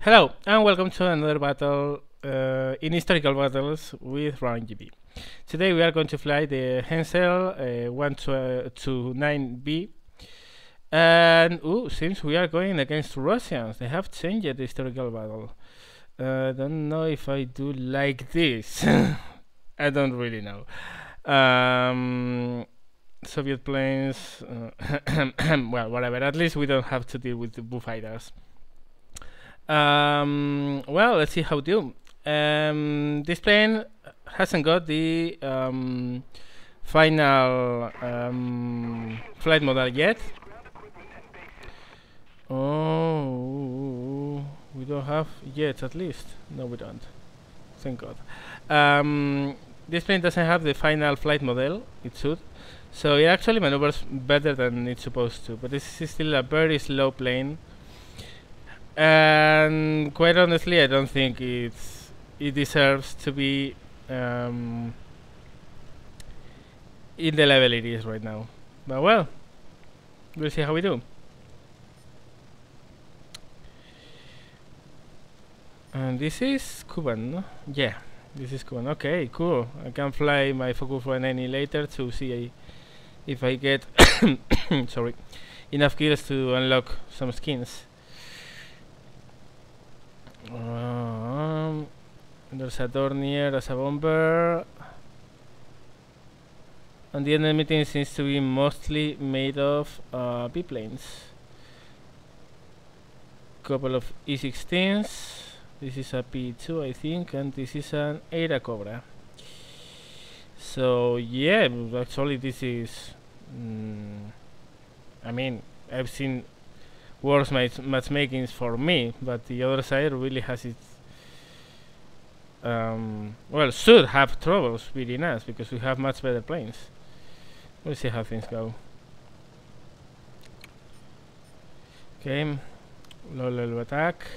Hello and welcome to another battle in historical battles with WWII. Today we are going to fly the Hs129B, and seems we are going against Russians. They have changed the historical battle. Don't know if I do like this. I don't really know. Soviet planes, well, whatever. At least we don't have to deal with the fighters. Well, let's see how we do. This plane hasn't got the final flight model yet. Oh, we don't have yet, at least. No, we don't. Thank God. This plane doesn't have the final flight model. It should. So it actually maneuvers better than it's supposed to. But this is still a very slow plane. And quite honestly, I don't think it deserves to be in the level it is right now. But well, we'll see how we do. And this is Cuban, no? Yeah, this is Cuban. Okay, cool. I can fly my Focus 190 later to see if I get sorry, enough kills to unlock some skins. There's a Dornier as a bomber, and the enemy team seems to be mostly made of biplanes. Couple of E16s. This is a P2, I think, and this is an Era Cobra. So yeah, actually this is. I mean, I've seen worse matchmakings for me, but the other side really has its well, should have troubles beating us because we have much better planes. We'll see how things go. Okay, low level attack.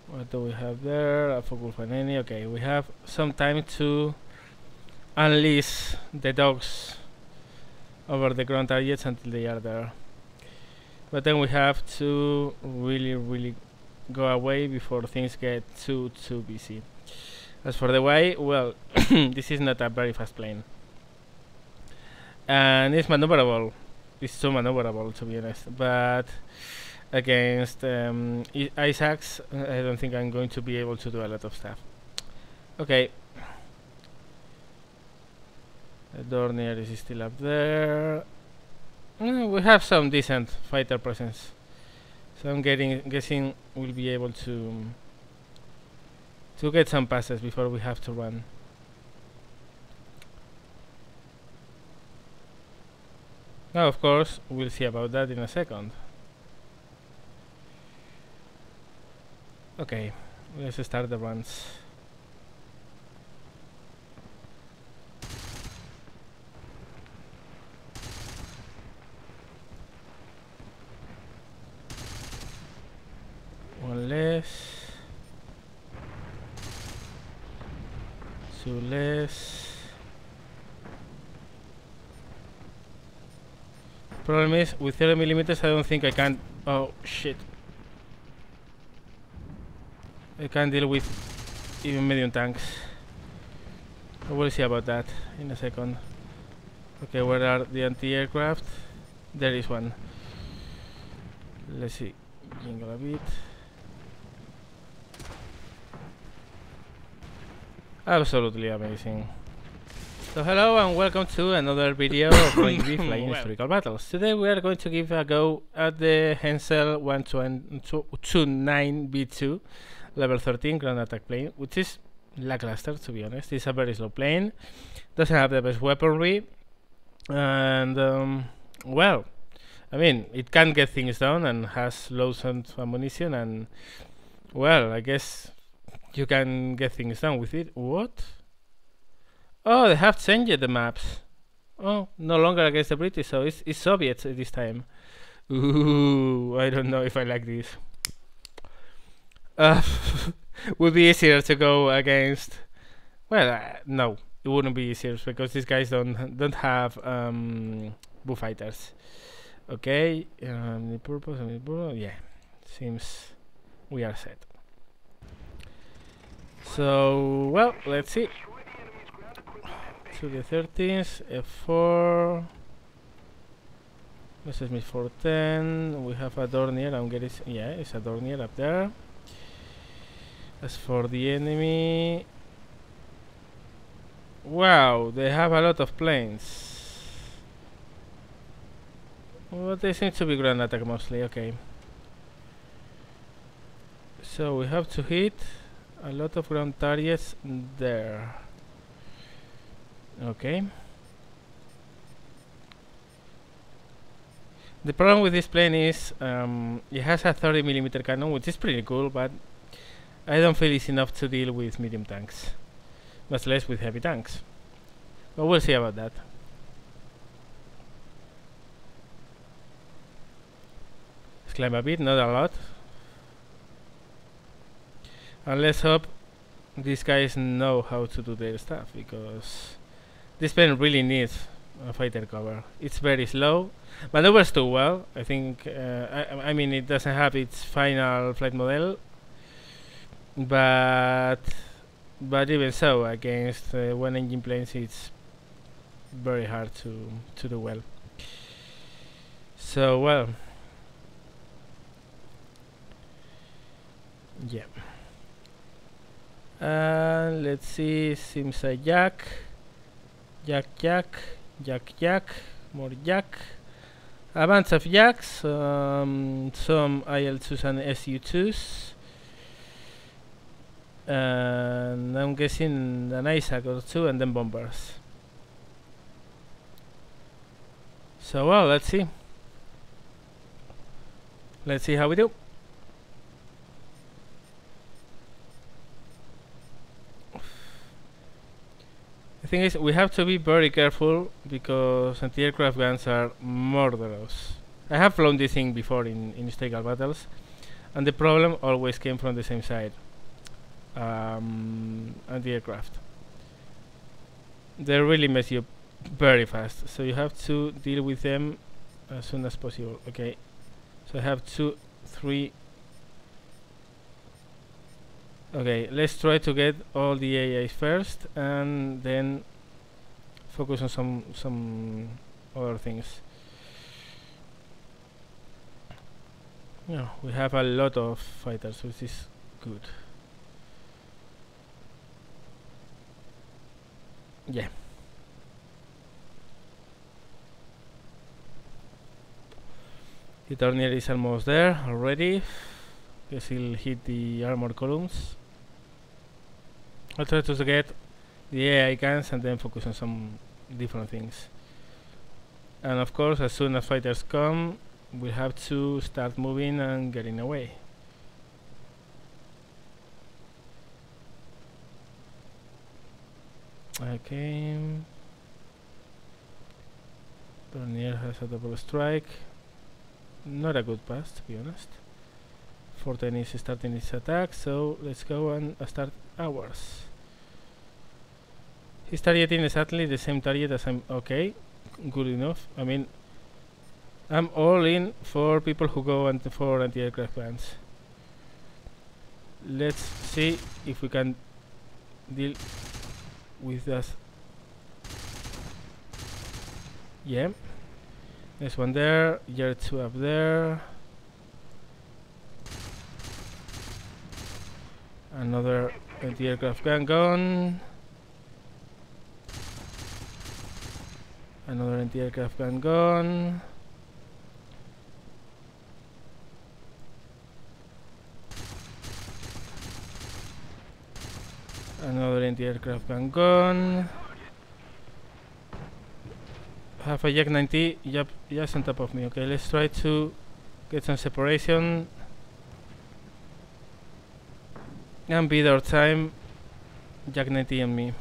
What do we have there? A Focus 190. Okay, we have some time to unleash the dogs over the ground targets until they are there. But then we have to really go away before things get too busy. As for the WWII, well, this is not a very fast plane. And it's maneuverable. It's so maneuverable, to be honest. But against Isaacs, I don't think I'm going to be able to do a lot of stuff. Okay. The Dornier is still up there. We have some decent fighter presence, so I'm guessing we'll be able to get some passes before we have to run. Now, of course, we'll see about that in a second. Okay, let's start the runs. One less, two less. Problem is, with 30mm I don't think I can. Oh shit. I can't deal with even medium tanks. We'll see about that in a second. Okay, where are the anti-aircraft? There is one. Let's see. Jingle a bit. Absolutely amazing. So hello and welcome to another video of WWII flying historical battles. Today we are going to give a go at the Hs129B2 level 13 ground attack plane, which is lackluster, to be honest. It's a very slow plane, doesn't have the best weaponry, and well, I mean, it can get things done and has loads of ammunition, and well, I guess you can get things done with it. What? Oh, they have changed the maps. Oh, no longer against the British, so it's Soviets this time. Ooh, I don't know if I like this. Would be easier to go against. Well, no, it wouldn't be easier because these guys don't have bullfighters. Okay, the purpose, yeah, seems we are set. So, well, let's see. To the 13th, F4. This is me 410. We have a Dornier. I'm getting, yeah, it's a Dornier up there. As for the enemy, wow, they have a lot of planes. Well, they seem to be ground attack mostly. Okay. So we have to hit a lot of ground targets there. Okay. The problem with this plane is it has a 30mm cannon, which is pretty cool, but I don't feel it's enough to deal with medium tanks, much less with heavy tanks. But we'll see about that. Let's climb a bit, not a lot. And let's hope these guys know how to do their stuff, because this plane really needs a fighter cover. It's very slow, maneuvers too well. I think, I mean, it doesn't have its final flight model, but even so, against one engine planes, it's very hard to do well. So, well, yeah. Let's see, seems a Jack, more Jack. A bunch of Jacks, some IL-2s and SU-2s. And I'm guessing an Isaac or two, and then bombers. So, well, let's see. Let's see how we do. The thing is, we have to be very careful because anti-aircraft guns are murderous. I have flown this thing before in historical battles, and the problem always came from the same side. Anti-aircraft. They really mess you up very fast, so you have to deal with them as soon as possible. Okay, so I have 2, 3. Okay, let's try to get all the AIs first, and then focus on some other things. Yeah, we have a lot of fighters, which is good. Yeah. The Tornier is almost there already. Guess he'll hit the armor columns. I'll try to get the AI guns and then focus on some different things. And of course, as soon as fighters come, we'll have to start moving and getting away. Okay. Bernier has a double strike. Not a good pass, to be honest. 410 is starting its attack, so let's go and start ours. He's targeting exactly the same target as I'm. Okay, good enough. I mean, I'm all in for people who go for anti-aircraft guns. Let's see if we can deal with that. Yeah, there's one there, year 2 up there. Another anti-aircraft gun gone. Another anti-aircraft gun gone. Another anti-aircraft gun gone. Have a Yak 90, yep, just on top of me. Okay, let's try to get some separation and beat our time. Yak 90 and me.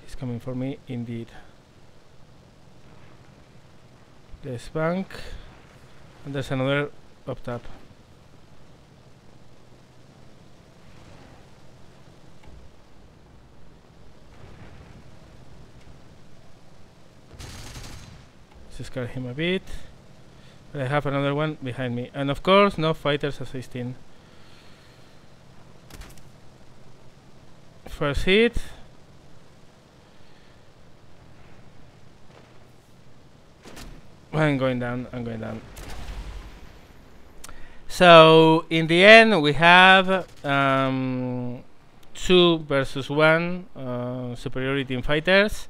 He's coming for me, indeed. There's bank, and there's another up top. to scare him a bit. But I have another one behind me. And of course, no fighters assisting. First hit. I'm going down. So in the end, we have 2 versus 1 superiority in fighters,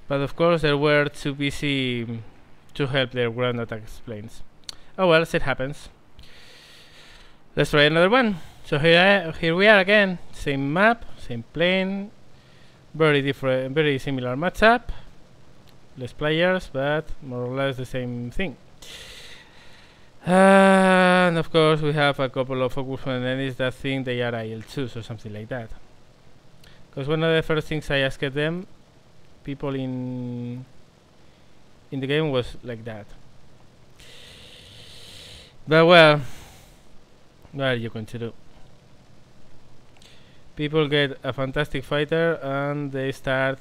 but of course they were too busy to help their ground attack planes. Oh well, it happens. Let's try another one. So here we are again. Same map, same plane, very different, very similar matchup. Less players, but more or less the same thing. And of course we have a couple of focus enemies that think they are IL-2s or something like that. Because one of the first things I asked them, people in the game, was like that. But well, what are you going to do? People get a fantastic fighter and they start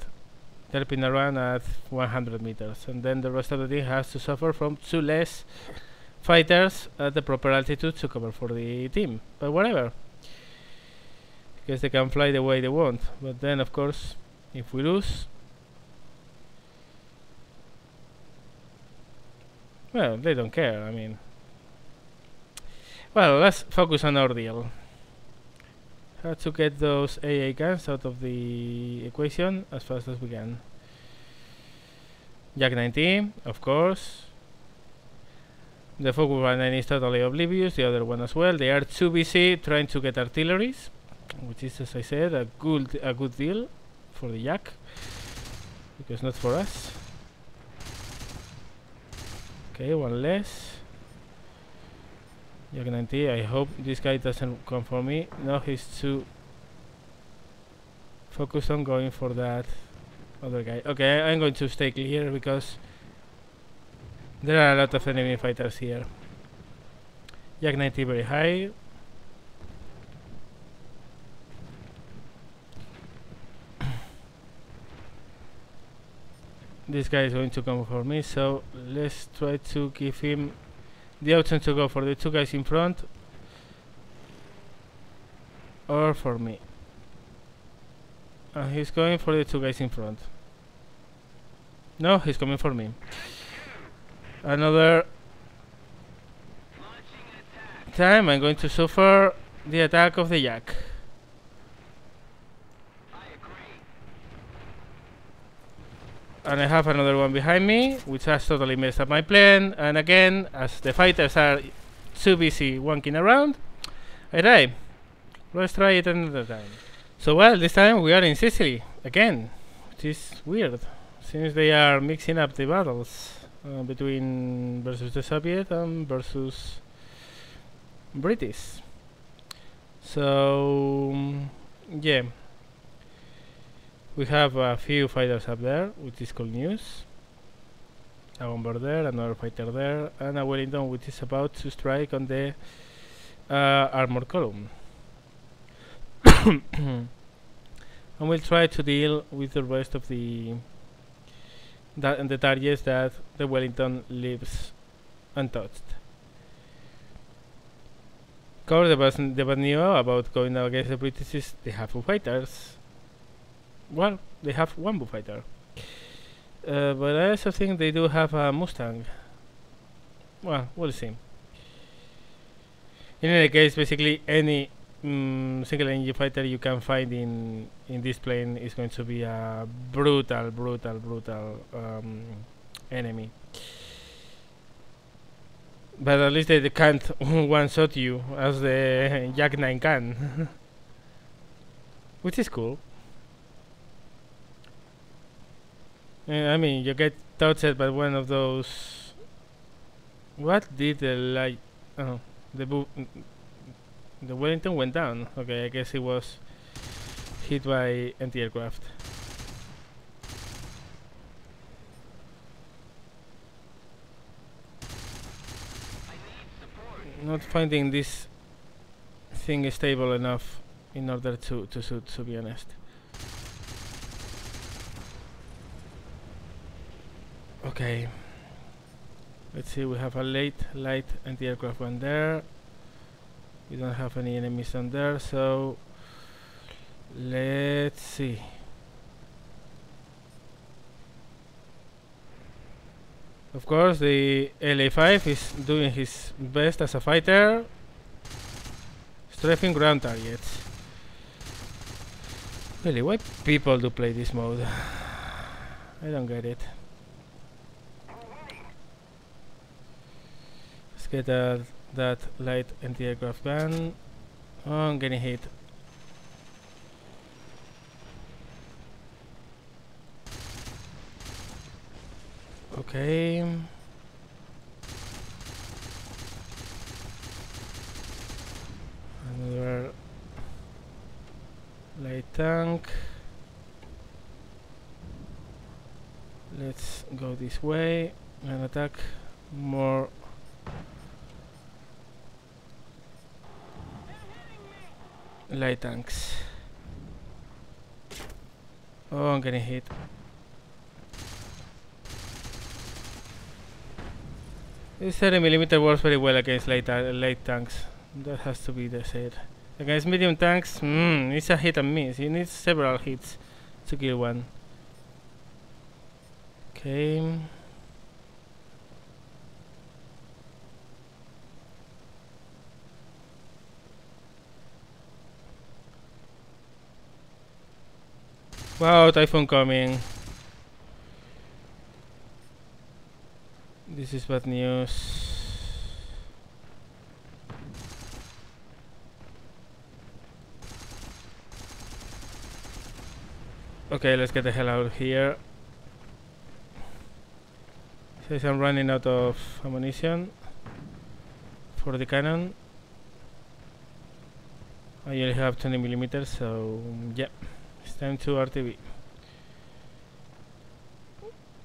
derping around at 100 meters, and then the rest of the team has to suffer from 2 less fighters at the proper altitude to cover for the team. But whatever, because they can fly the way they want. But then of course, if we lose, well, they don't care. I mean, well, let's focus on our deal. How to get those AA guns out of the equation as fast as we can. Jak 19, of course. The focus 19 is totally oblivious, the other one as well. They are too busy trying to get artilleries, which is, as I said, a good deal for the Jak, because not for us. Okay, one less. Jak 90, I hope this guy doesn't come for me. No, he's too focused on going for that other guy. Okay, I'm going to stay clear because there are a lot of enemy fighters here. Jak 90 very high. This guy is going to come for me, so let's try to give him the option to go for the 2 guys in front or for me. And he's going for the 2 guys in front. No, he's coming for me. Another time I'm going to suffer the attack of the Jak. And I have another one behind me, which has totally messed up my plan. And again, as the fighters are too busy wonking around, I die. Let's try it another time. So well, this time we are in Sicily again, which is weird, since they are mixing up the battles between versus the Soviet and versus British. So yeah. We have a few fighters up there, which is cool news. A bomber there, another fighter there, and a Wellington which is about to strike on the armor column. And we'll try to deal with the rest of the targets that the Wellington leaves untouched. Of course, the bad news about going against the British is they have 2 fighters. Well, they have 1 bullfighter, but I also think they do have a Mustang. Well, we'll see. In any case, basically any single engine fighter you can find in this plane is going to be a brutal enemy. But at least they can't one-shot you as the Jak 9 can, which is cool. I mean, you get touched by one of those. What did the light? Oh, the Wellington went down. Okay, I guess it was hit by anti-aircraft. Not finding this thing stable enough in order to shoot, to be honest. Okay. Let's see, we have a light anti-aircraft one there. We don't have any enemies on there, so let's see. Of course, the LA5 is doing his best as a fighter, strafing ground targets. Really, why people do play this mode? I don't get it. Let's get that light anti-aircraft gun. Oh, I'm getting hit. Okay. Another light tank. Let's go this way and attack more. Light tanks. Oh, I'm getting hit. This 30mm works very well against light tanks. That has to be the said. Against medium tanks, it's a hit and miss. You need several hits to kill one. Okay. Wow, typhoon coming. This is bad news. Okay, let's get the hell out of here. Says I'm running out of ammunition for the cannon. I only have 20mm, so yeah, it's time to RTV.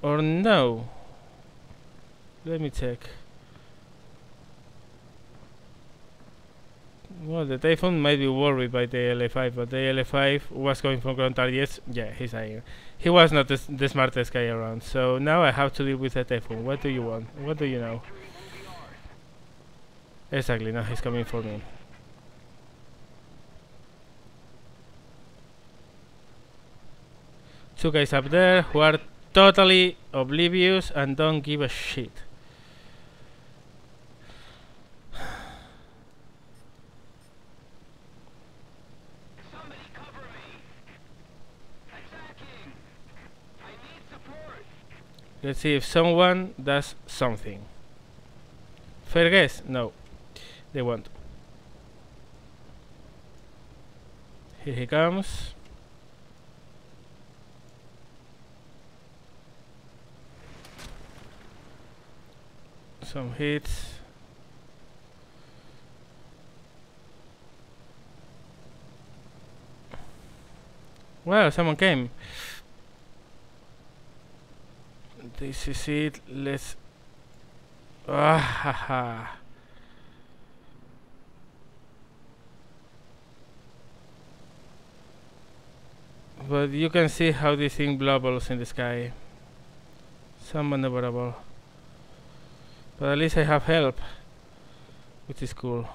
Or no? Let me check. Well, the Typhoon might be worried by the LA5, but the LA5 was going for ground targets. Yeah, he's dying. He was not the smartest guy around, so now I have to deal with the Typhoon. What do you want? What do you know? Exactly, now he's coming for me. Two guys up there who are totally oblivious and don't give a shit. Let's see if someone does something. Fair guess? No. They won't. Here he comes. Some hits. Well, someone came. This is it. Let's. Ah ha ha. But you can see how this thing blobbles in the sky. So maneuverable. But at least I have help, which is cool.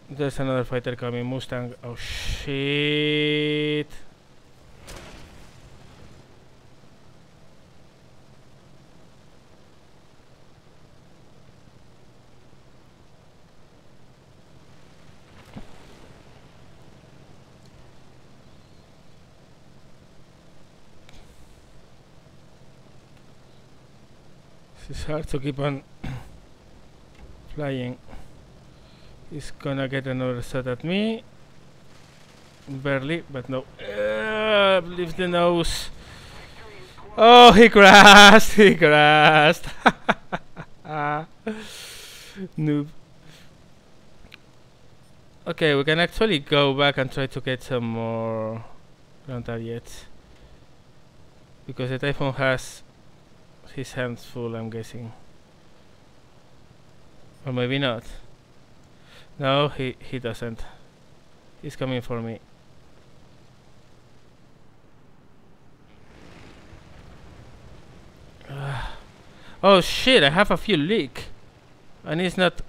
There's another fighter coming. Mustang. Oh shit. It's hard to keep on flying. He's gonna get another shot at me. Barely, but no. Leave the nose. Oh, he crashed! He crashed! Noob. Okay, we can actually go back and try to get some more ground targets. Because the Typhoon has his hands full, I'm guessing. Or maybe not. No, he doesn't. He's coming for me. Oh shit, I have a fuel leak. And it's not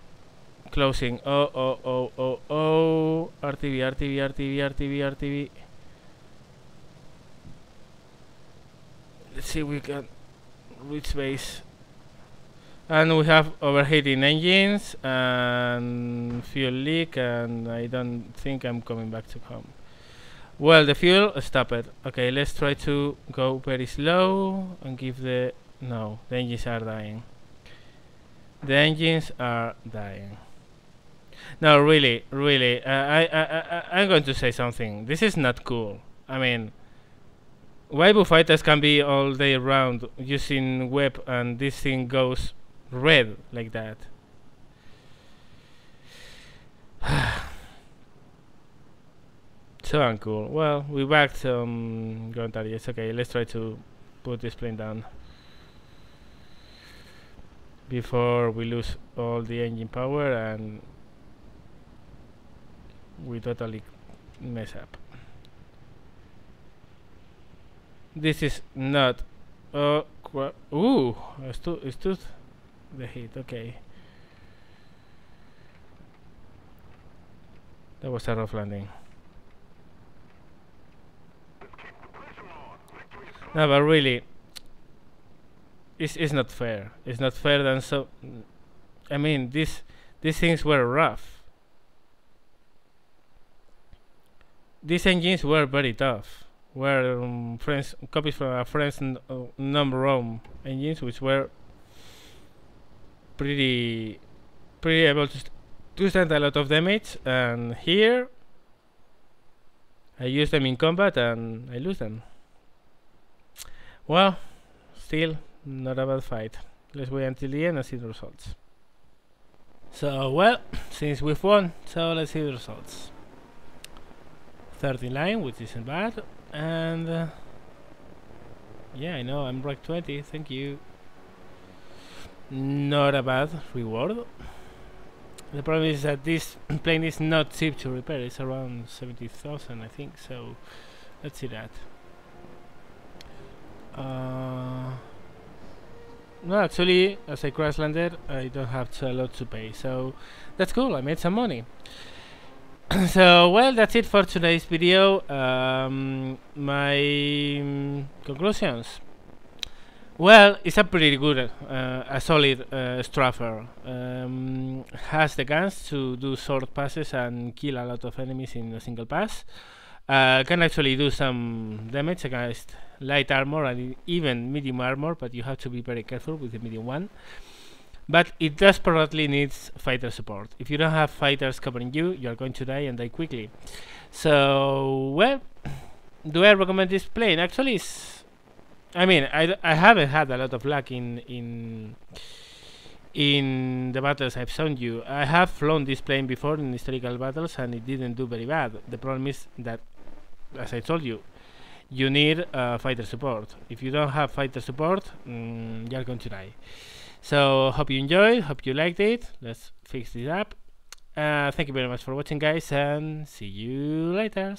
closing. Oh. RTV. Let's see if we can reach base. And we have overheating engines and fuel leak, and I don't think I'm coming back to home. Well, the fuel stopped. Okay, let's try to go very slow and give the... No, the engines are dying. The engines are dying. No, really, I'm going to say something. This is not cool. I mean, Waibu fighters can be all day round using web, and this thing goes red like that. So uncool. Well, we backed Ground Targets. Okay, let's try to put this plane down before we lose all the engine power and we totally mess up. This is not... ooh, it stood the hit. Okay. That was a rough landing. No, but really, it's not fair. It's not fair. Then so, I mean, these things were rough. These engines were very tough. Were copies from a friend's non-ROM engines, which were pretty able to stand a lot of damage. And here, I use them in combat and I lose them. Well, still not a bad fight. Let's wait until the end and see the results. So, well, since we've won, so let's see the results. 13 line, which isn't bad, and yeah, I know, I'm rank 20, thank you. Not a bad reward. The problem is that this plane is not cheap to repair, it's around 70,000 I think, so let's see that. No, actually, as I crash landed, I don't have a lot to pay, so that's cool, I made some money. So, well, that's it for today's video. My conclusions. Well, it's a pretty good, a solid straffer. Has the guns to do short passes and kill a lot of enemies in a single pass. Can actually do some damage against light armor and even medium armor, but you have to be very careful with the medium one. But it desperately needs fighter support. If you don't have fighters covering you, you are going to die and die quickly. So, well, do I recommend this plane? Actually, I mean, I haven't had a lot of luck in the battles I've shown you. I have flown this plane before in historical battles and it didn't do very bad. The problem is that, as I told you, you need fighter support. If you don't have fighter support, you're going to die. So, hope you enjoyed, hope you liked it. Let's fix this up. Thank you very much for watching, guys, and see you later.